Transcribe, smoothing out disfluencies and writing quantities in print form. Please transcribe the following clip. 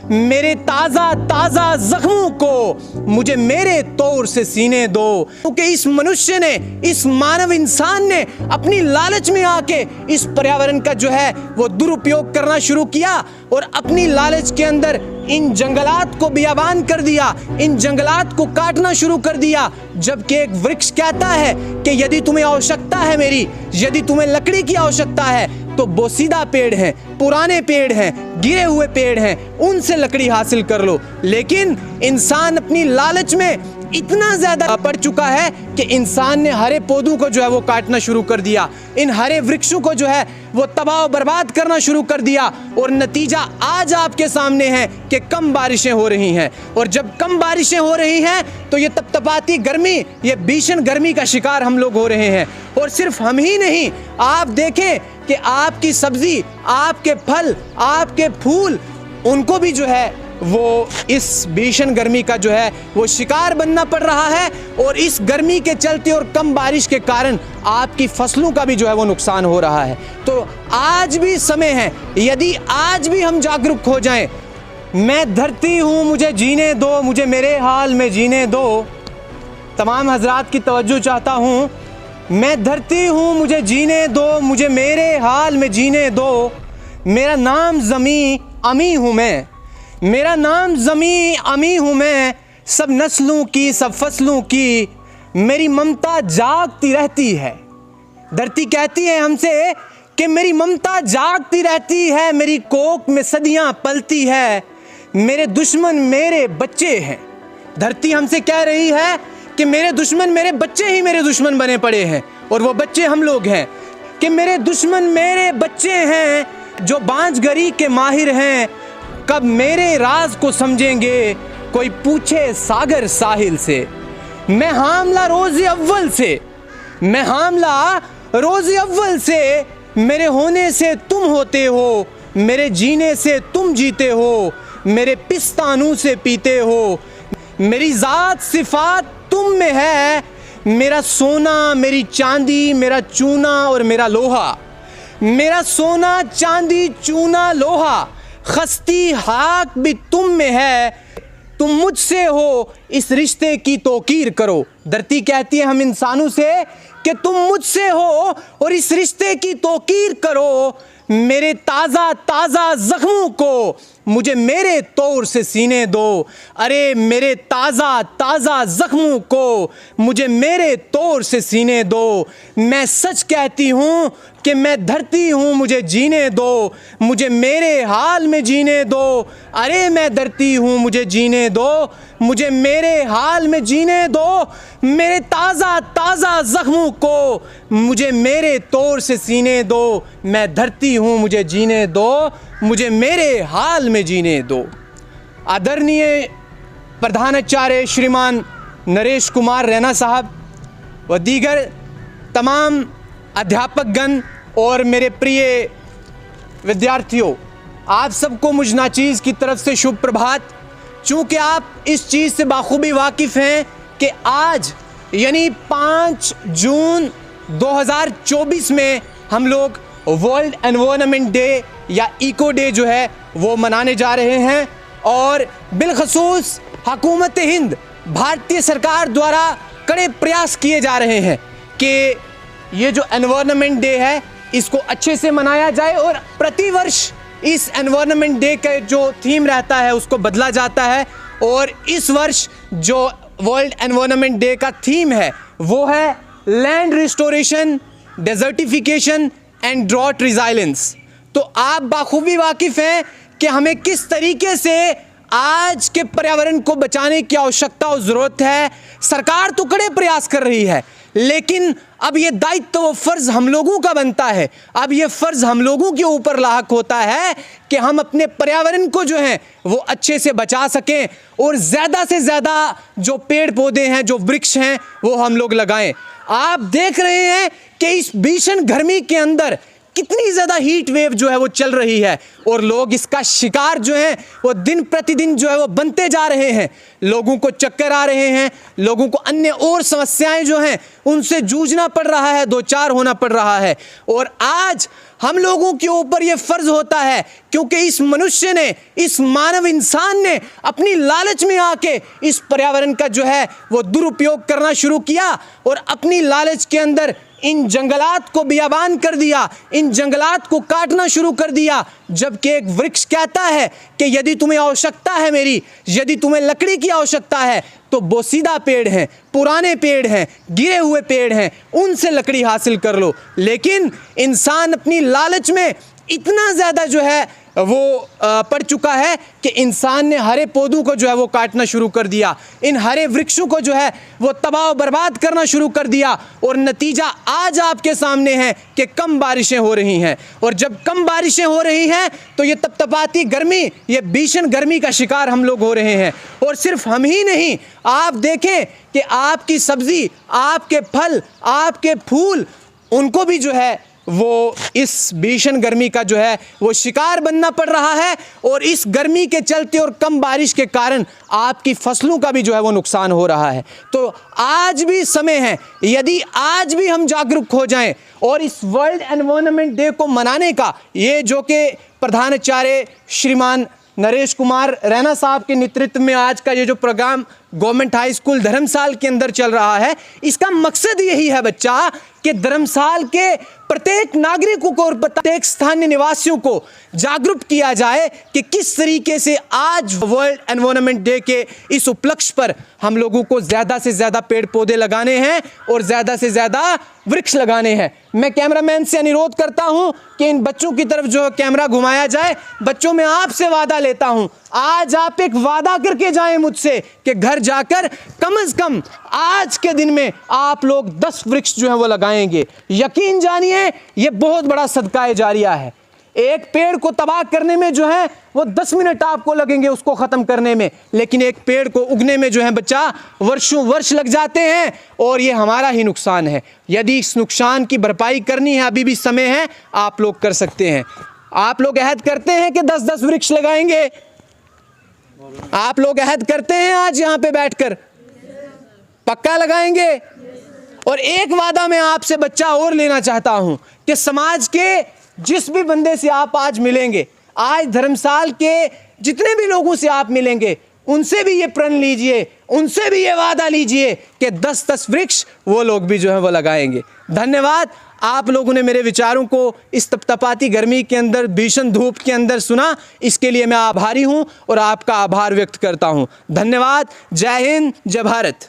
मेरे ताज़ा ताज़ा जख्मों को मुझे मेरे तौर से सीने दो। क्योंकि इस मनुष्य ने, इस मानव इंसान ने अपनी लालच में आके इस पर्यावरण का जो है वो दुरुपयोग करना शुरू किया और अपनी लालच के अंदर इन जंगलात को बियाबान कर दिया, इन जंगलात को काटना शुरू कर दिया। जबकि एक वृक्ष कहता है कि यदि तुम्हें आवश्यकता है मेरी, यदि तुम्हें लकड़ी की आवश्यकता है तो बोसीदा पेड़ हैं, पुराने पेड़ हैं, गिरे हुए पेड़ हैं, उनसे लकड़ी हासिल कर लो। लेकिन इंसान अपनी लालच में इतना ज्यादा पड़ चुका है कि इंसान ने हरे पौधों को जो है वो काटना शुरू कर दिया, इन हरे वृक्षों को जो है वो तबाह बर्बाद करना शुरू कर दिया। और नतीजा आज आपके सामने है कि कम बारिशें हो रही हैं। और जब कम बारिशें हो रही हैं तो ये तपतपाती गर्मी, ये भीषण गर्मी का शिकार हम लोग हो रहे हैं। और सिर्फ हम ही नहीं, आप देखें कि आपकी सब्जी, आपके फल, आपके फूल, उनको भी जो है वो इस भीषण गर्मी का जो है वो शिकार बनना पड़ रहा है। और इस गर्मी के चलते और कम बारिश के कारण आपकी फसलों का भी जो है वो नुकसान हो रहा है। तो आज भी समय है, यदि आज भी हम जागरूक हो जाएं, मैं धरती हूँ मुझे जीने दो, मुझे मेरे हाल में जीने दो। तमाम हजरात की तवज्जो चाहता हूँ, मैं धरती हूँ मुझे जीने दो, मुझे मेरे हाल में जीने दो। मेरा नाम ज़मी अमी हूँ मैं, मेरा नाम ज़मी अमी हूँ मैं, सब नस्लों की, सब फसलों की मेरी ममता जागती रहती है। धरती कहती है हमसे कि मेरी ममता जागती रहती है, मेरी कोख में सदियाँ पलती है, मेरे दुश्मन मेरे बच्चे हैं। धरती हमसे कह रही है कि मेरे दुश्मन, मेरे बच्चे ही मेरे दुश्मन बने पड़े हैं और वो बच्चे हम लोग हैं। कि मेरे दुश्मन मेरे बच्चे हैं जो बांझगरी के माहिर हैं, कब मेरे राज को समझेंगे कोई पूछे सागर साहिल से। मैं हामला रोज़ अव्वल से, मैं हामला रोज़ अव्वल से, मेरे होने से तुम होते हो, मेरे जीने से तुम जीते हो, मेरे पिस्तानू से पीते हो, मेरी ज़ात सिफात तुम में है, मेरा सोना मेरी चांदी, मेरा चूना और मेरा लोहा, मेरा सोना चांदी चूना लोहा, खस्ती हाक भी तुम में है, तुम मुझसे हो इस रिश्ते की तौकीर करो। धरती कहती है हम इंसानों से कि तुम मुझसे हो और इस रिश्ते की तौकीर करो। मेरे ताज़ा ताज़ा जख्मों को मुझे मेरे तौर से सीने दो। अरे मेरे ताज़ा ताज़ा जख्मों को मुझे मेरे तौर से सीने दो। मैं सच कहती हूँ कि मैं धरती हूँ मुझे जीने दो, मुझे मेरे हाल में जीने दो। अरे मैं धरती हूँ मुझे जीने दो, मुझे मेरे हाल में जीने दो। मेरे ताज़ा ताज़ा जख्मों को मुझे मेरे तौर से सीने दो। मैं धरती हूँ मुझे जीने दो, मुझे मेरे हाल में जीने दो। आदरणीय प्रधानाचार्य श्रीमान नरेश कुमार रैना साहब व दीगर तमाम अध्यापकगण और मेरे प्रिय विद्यार्थियों, आप सबको मुझ नाचीज़ की तरफ से शुभ प्रभात। चूँकि आप इस चीज़ से बाखूबी वाकिफ़ हैं कि आज यानी 5 जून 2024 में हम लोग वर्ल्ड एनवायरनमेंट डे या इको डे जो है वो मनाने जा रहे हैं। और बिलखसूस हुकूमत हिंद, भारतीय सरकार द्वारा कड़े प्रयास किए जा रहे हैं कि ये जो एनवायरनमेंट डे है इसको अच्छे से मनाया जाए। और प्रतिवर्ष इस एनवायरनमेंट डे का जो थीम रहता है उसको बदला जाता है। और इस वर्ष जो वर्ल्ड एनवायरनमेंट डे का थीम है वो है land restoration, desertification and drought resilience. तो आप बाखूबी वाकिफ़ हैं कि हमें किस तरीके से आज के पर्यावरण को बचाने की आवश्यकता और ज़रूरत है। सरकार तो कड़े प्रयास कर रही है, लेकिन अब ये दायित्व व फ़र्ज़ हम लोगों का बनता है। अब ये फ़र्ज़ हम लोगों के ऊपर लाहक होता है कि हम अपने पर्यावरण को जो है वो अच्छे से बचा सकें और ज़्यादा से ज़्यादा जो पेड़ पौधे हैं, जो वृक्ष हैं, वो हम लोग लगाएं। आप देख रहे हैं कि इस भीषण गर्मी के अंदर कितनी ज़्यादा हीट वेव जो है वो चल रही है और लोग इसका शिकार जो है वो दिन प्रतिदिन जो है वो बनते जा रहे हैं। लोगों को चक्कर आ रहे हैं, लोगों को अन्य और समस्याएं जो हैं उनसे जूझना पड़ रहा है, दो चार होना पड़ रहा है। और आज हम लोगों के ऊपर ये फर्ज होता है, क्योंकि इस मनुष्य ने, इस मानव इंसान ने अपनी लालच में आके इस पर्यावरण का जो है वो दुरुपयोग करना शुरू किया और अपनी लालच के अंदर इन जंगलात को बियाबान कर दिया, इन जंगलात को काटना शुरू कर दिया। जबकि एक वृक्ष कहता है कि यदि तुम्हें आवश्यकता है मेरी, यदि तुम्हें लकड़ी की आवश्यकता है तो बोसीदा पेड़ हैं, पुराने पेड़ हैं, गिरे हुए पेड़ हैं, उनसे लकड़ी हासिल कर लो। लेकिन इंसान अपनी लालच में इतना ज़्यादा जो है वो पड़ चुका है कि इंसान ने हरे पौधों को जो है वो काटना शुरू कर दिया, इन हरे वृक्षों को जो है वो तबाह बर्बाद करना शुरू कर दिया। और नतीजा आज आपके सामने है कि कम बारिशें हो रही हैं। और जब कम बारिशें हो रही हैं तो ये तपतपाती गर्मी, ये भीषण गर्मी का शिकार हम लोग हो रहे हैं। और सिर्फ हम ही नहीं, आप देखें कि आपकी सब्ज़ी, आपके फल, आपके फूल, उनको भी जो है वो इस भीषण गर्मी का जो है वो शिकार बनना पड़ रहा है। और इस गर्मी के चलते और कम बारिश के कारण आपकी फसलों का भी जो है वो नुकसान हो रहा है। तो आज भी समय है, यदि आज भी हम जागरूक हो जाएं और इस वर्ल्ड एनवायरनमेंट डे को मनाने का, ये जो कि प्रधानाचार्य श्रीमान नरेश कुमार रैना साहब के नेतृत्व में आज का ये जो programme government high school Dharmsal के अंदर चल रहा है, इसका मकसद यही है बच्चा कि धर्मसाल के प्रत्येक नागरिकों को और प्रत्येक स्थानीय निवासियों को जागरूक किया जाए कि किस तरीके से आज वर्ल्ड एनवायरनमेंट डे के इस उपलक्ष्य पर हम लोगों को ज़्यादा से ज़्यादा पेड़ पौधे लगाने हैं और ज़्यादा से ज़्यादा वृक्ष लगाने हैं। मैं कैमरामैन से अनुरोध करता हूं कि इन बच्चों की तरफ जो कैमरा घुमाया जाए। बच्चों, मैं आपसे वादा लेता हूं, आज आप एक वादा करके जाएं मुझसे कि घर जाकर कम से कम आज के दिन में आप लोग 10 वृक्ष जो है वो लगाएंगे। यकीन जानिए ये बहुत बड़ा सदका जारिया है। एक पेड़ को तबाह करने में जो है वो 10 मिनट आपको लगेंगे उसको ख़त्म करने में, लेकिन एक पेड़ को उगने में जो है बच्चा वर्षों वर्ष लग जाते हैं और ये हमारा ही नुकसान है। यदि इस नुकसान की भरपाई करनी है, अभी भी समय है, आप लोग कर सकते हैं। आप लोग अहद करते हैं कि 10-10 वृक्ष लगाएंगे? आप लोग अहद करते हैं आज यहाँ पे बैठकर? पक्का लगाएंगे? और एक वादा मैं आपसे बच्चा और लेना चाहता हूं कि समाज के जिस भी बंदे से आप आज मिलेंगे, आज धर्मसाल के जितने भी लोगों से आप मिलेंगे, उनसे भी ये प्रण लीजिए, उनसे भी ये वादा लीजिए कि 10-10 वृक्ष वो लोग भी जो है वो लगाएंगे। धन्यवाद। आप लोगों ने मेरे विचारों को इस तपतपाती गर्मी के अंदर, भीषण धूप के अंदर सुना, इसके लिए मैं आभारी हूं और आपका आभार व्यक्त करता हूं। धन्यवाद। जय हिंद, जय भारत।